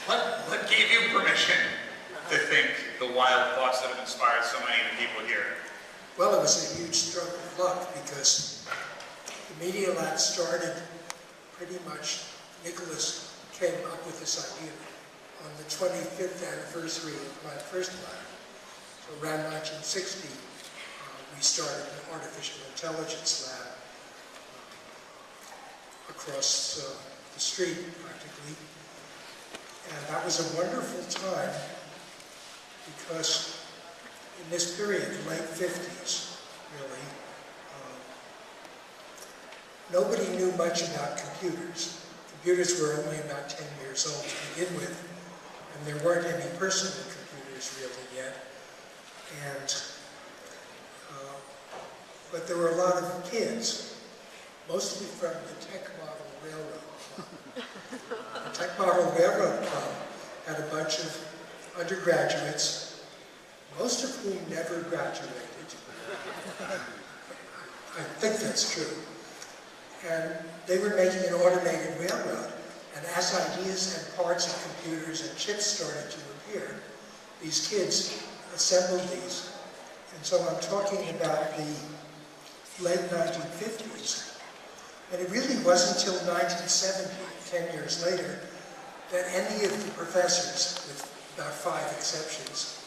What gave you permission to think the wild thoughts that have inspired so many of the people here? Well, it was a huge stroke of luck because the Media Lab started pretty much, Nicholas came up with this idea on the 25th anniversary of my first lab. So around 1960, we started an artificial intelligence lab across the street, practically. And that was a wonderful time because in this period, the late 50s, really, nobody knew much about computers. Computers were only about 10 years old to begin with, and there weren't any personal computers really yet. And but there were a lot of kids, mostly from the Tech Model Railroad Club. The Tech Model Railroad Club had a bunch of undergraduates, most of whom never graduated. I think that's true. And they were making an automated railroad. And as ideas and parts of computers and chips started to appear, these kids assembled these. And so I'm talking about the late 1950s. And it really wasn't until 1970, 10 years later, that any of the professors, with about 5 exceptions,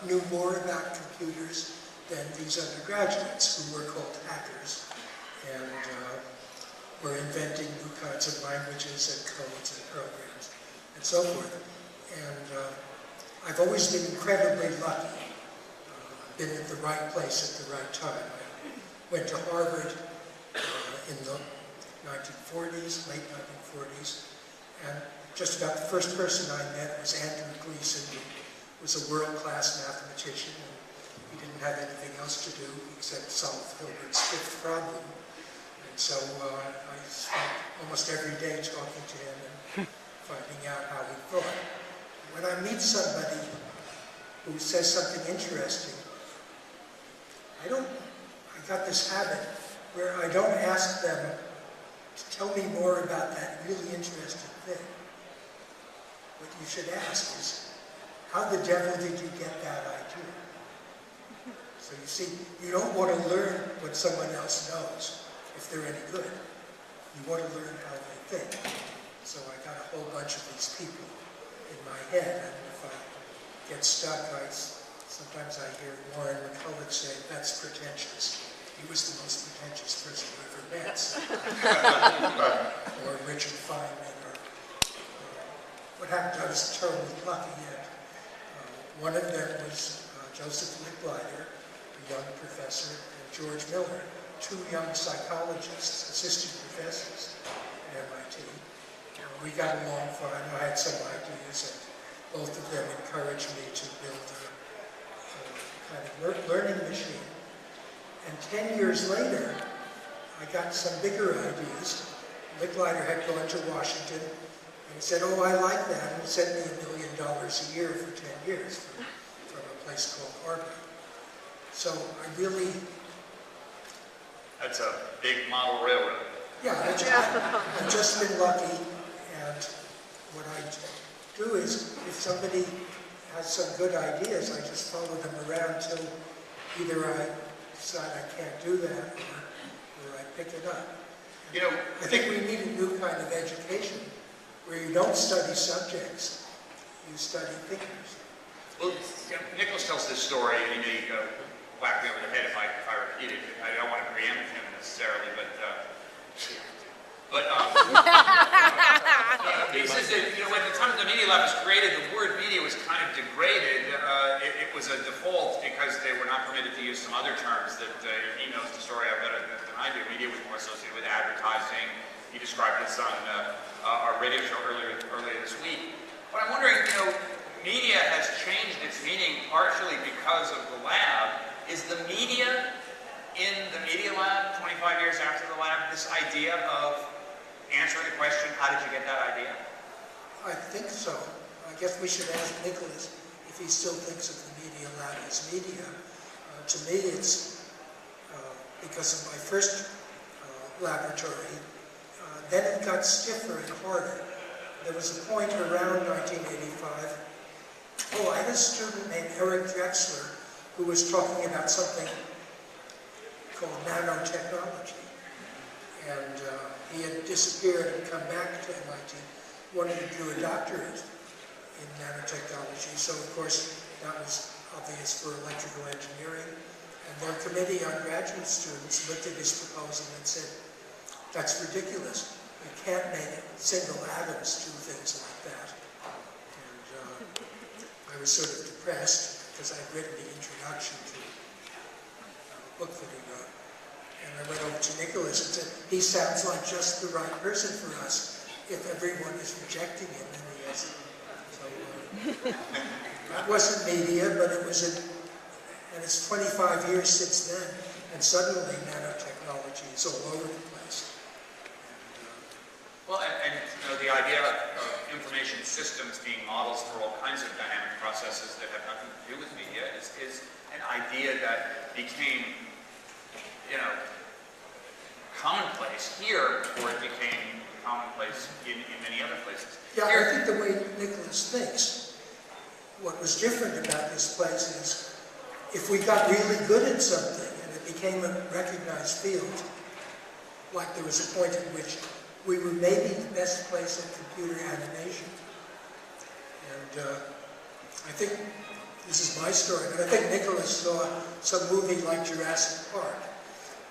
knew more about computers than these undergraduates who were called hackers and were inventing new kinds of languages and codes and programs and so forth. And I've always been incredibly lucky. Been at the right place at the right time. I went to Harvard in the 1940s, late 1940s, and just about the first person I met was Andrew Gleason, who was a world-class mathematician, and he didn't have anything else to do except solve Hilbert's fifth problem. And so I spent almost every day talking to him and finding out how he thought. When I meet somebody who says something interesting, I got this habit where I don't ask them to tell me more about that really interesting thing. What you should ask is, how the devil did you get that idea? So you see, you don't want to learn what someone else knows if they're any good. You want to learn how they think. So I got a whole bunch of these people in my head, and if I get stuck, sometimes I hear Warren McCulloch say, "That's pretentious." He was the most pretentious person I ever met. Or Richard Feynman, or what happened, I was totally lucky. One of them was Joseph Licklider, a young professor, and George Miller, 2 young psychologists, assistant professors at MIT. We got along fine. I had some ideas, and both of them encouraged me to build a kind of learning machine. And 10 years later, I got some bigger ideas. Licklider had gone to Washington and said, "Oh, I like that," and sent me $1 million a year for 10 years from a place called Harvard. So I really... That's a big model railroad. Yeah, I've just been lucky, and what I do is, if somebody has some good ideas, I just follow them around till either I decide I can't do that, or I pick it up. You know, I think we need a new kind of education where you don't study subjects, you study thinkers. Well, Nicholas tells this story, and he may whack me over the head if I repeat it. I don't want to preempt him necessarily, but he says that, at the time the Media Lab was created, the word media was kind of degraded. It was a default because they were not permitted to use some other terms that he knows the story of better than I do. Media was more associated with advertising. He described this on our radio show earlier this week. But I'm wondering, media has changed its meaning partially because of the lab. Is the media in the Media Lab 25 years after the lab, this idea of answering the question, how did you get that idea? I think so. I guess we should ask Nicholas if he still thinks of the Media Lab as media. To me, it's because of my first laboratory. Then it got stiffer and harder. there was a point around 1985, I had a student named Eric Drexler who was talking about something called nanotechnology. And he had disappeared and come back to MIT, wanted to do a doctorate in nanotechnology. So of course, that was obvious for electrical engineering. And their committee on graduate students looked at his proposal and said, that's ridiculous. You can't make single atoms do things like that. And I was sort of depressed because I'd written the introduction to a book that he wrote. And I went over to Nicholas and said, he sounds like just the right person for us if everyone is rejecting him. And he has, so that wasn't media, but it was and it's 25 years since then, and suddenly nanotechnology is all over the place. Well, and the idea of information systems being models for all kinds of dynamic processes that have nothing to do with media is an idea that became, commonplace here, or it became commonplace in many other places. Yeah, I think the way Nicholas thinks, what was different about this place is if we got really good at something and it became a recognized field, like there was a point at which we were maybe the best place at computer animation. And I think, this is my story, but I think Nicholas saw some movie like Jurassic Park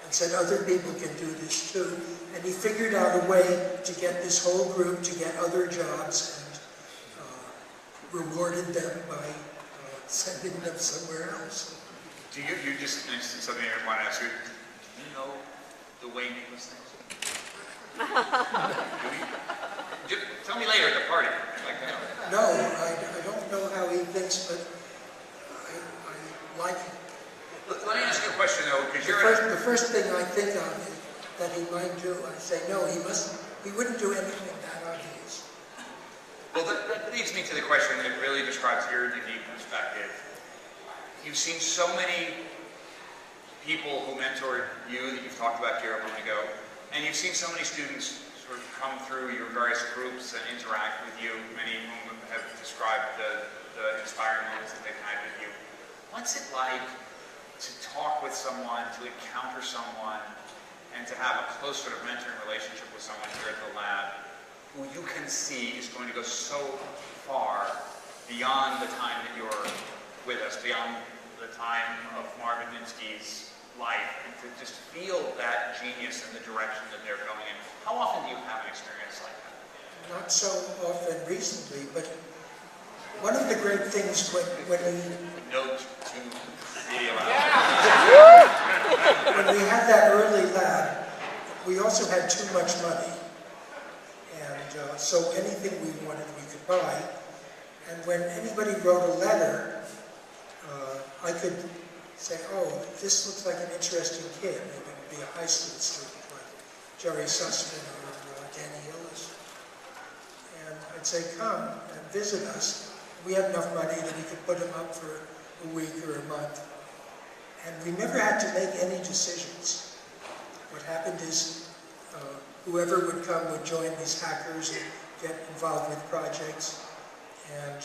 and said other people can do this too. And he figured out a way to get this whole group to get other jobs and rewarded them by sending them somewhere else. Do you just mentioned something I want to ask you. Do you know the way Nicholas thinks? Tell me later at the party. I'd like to know. No, I don't know how he thinks, but I like it. Let me ask you a question though, because The first thing I think of that he might do, I say, no, he wouldn't do anything that obvious. Well, that leads me to the question that really describes your unique perspective. You've seen so many people who mentored you that you've talked about here a moment ago, and you've seen so many students sort of come through your various groups and interact with you, many of whom have described the inspiring moments that they've had with you. What's it like to talk with someone, to encounter someone, and to have a close sort of mentoring relationship with someone here at the lab who you can see is going to go so far beyond the time that you're with us, beyond the time of Marvin Minsky's life, and to just feel that genius in the direction that they're going in? How often do you have an experience like that? Not so often recently, but one of the great things when we... Note to video out. When we had that early lab, we also had too much money. And so anything we wanted, we could buy. And when anybody wrote a letter, I could say, oh, this looks like an interesting kid. Maybe it would be a high school student like Jerry Sussman or Danny Hillis. And I'd say, come and visit us. We had enough money that we could put him up for a week or a month. And we never had to make any decisions. What happened is whoever would come would join these hackers and get involved with projects, and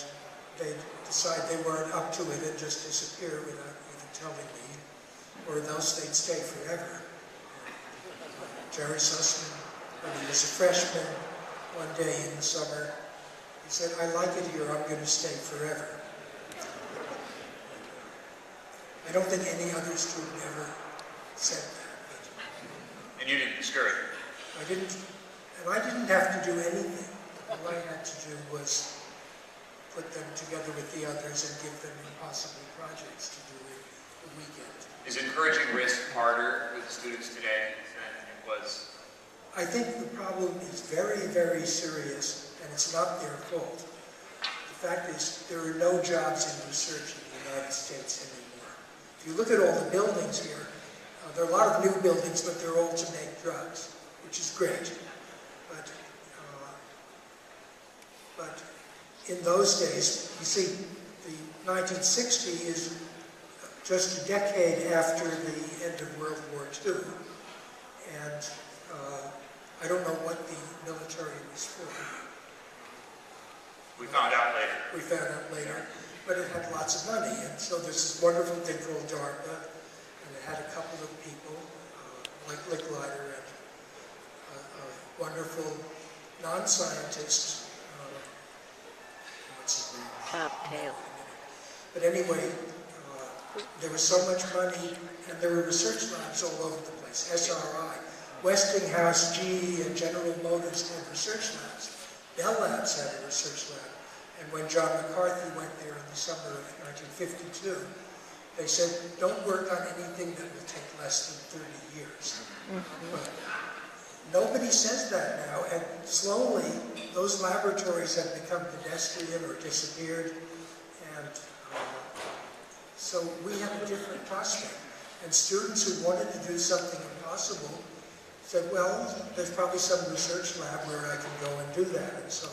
they'd decide they weren't up to it and just disappear without even telling me, or else they'd stay forever. Jerry Sussman, when he was a freshman, one day in the summer, he said, I like it here, I'm going to stay forever. I don't think any other student ever said that. And you didn't discourage it? I didn't have to do anything. All I had to do was put them together with the others and give them impossible projects to do in the weekend. Is encouraging risk harder with students today than it was? I think the problem is very, very serious, and it's not their fault. The fact is, there are no jobs in research in the United States anymore. If you look at all the buildings here, there are a lot of new buildings, but they're all to make drugs, which is great. But in those days, you see, the 1960 is just a decade after the end of World War II. And I don't know what the military was for. We found out later. We found out later, but it had lots of money, and so there's this wonderful thing called DARPA, and it had a couple of people, like Licklider and a wonderful non-scientist, what's his name? Cocktail. But anyway, there was so much money, and there were research labs all over the place, SRI. Westinghouse, GE, and General Motors had research labs. Bell Labs had a research lab. And when John McCarthy went there in the summer of 1952, they said, don't work on anything that will take less than 30 years. But nobody says that now, and slowly those laboratories have become pedestrian or disappeared, and so we have a different prospect. And students who wanted to do something impossible said, well, there's probably some research lab where I can go and do that. And so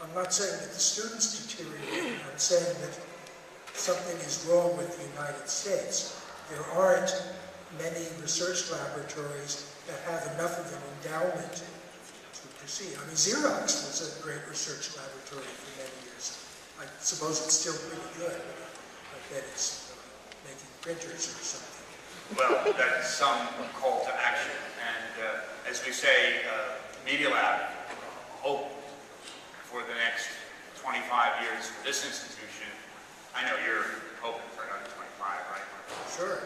I'm not saying that the students deteriorate, I'm saying that something is wrong with the United States. There aren't many research laboratories that have enough of an endowment to proceed. I mean, Xerox was a great research laboratory for many years. I suppose it's still pretty good. I bet it's making printers or something. Well, that's some call to action. And as we say, Media Lab, hope for the next 25 years for this institution. I know you're hoping for another 25, right? Sure.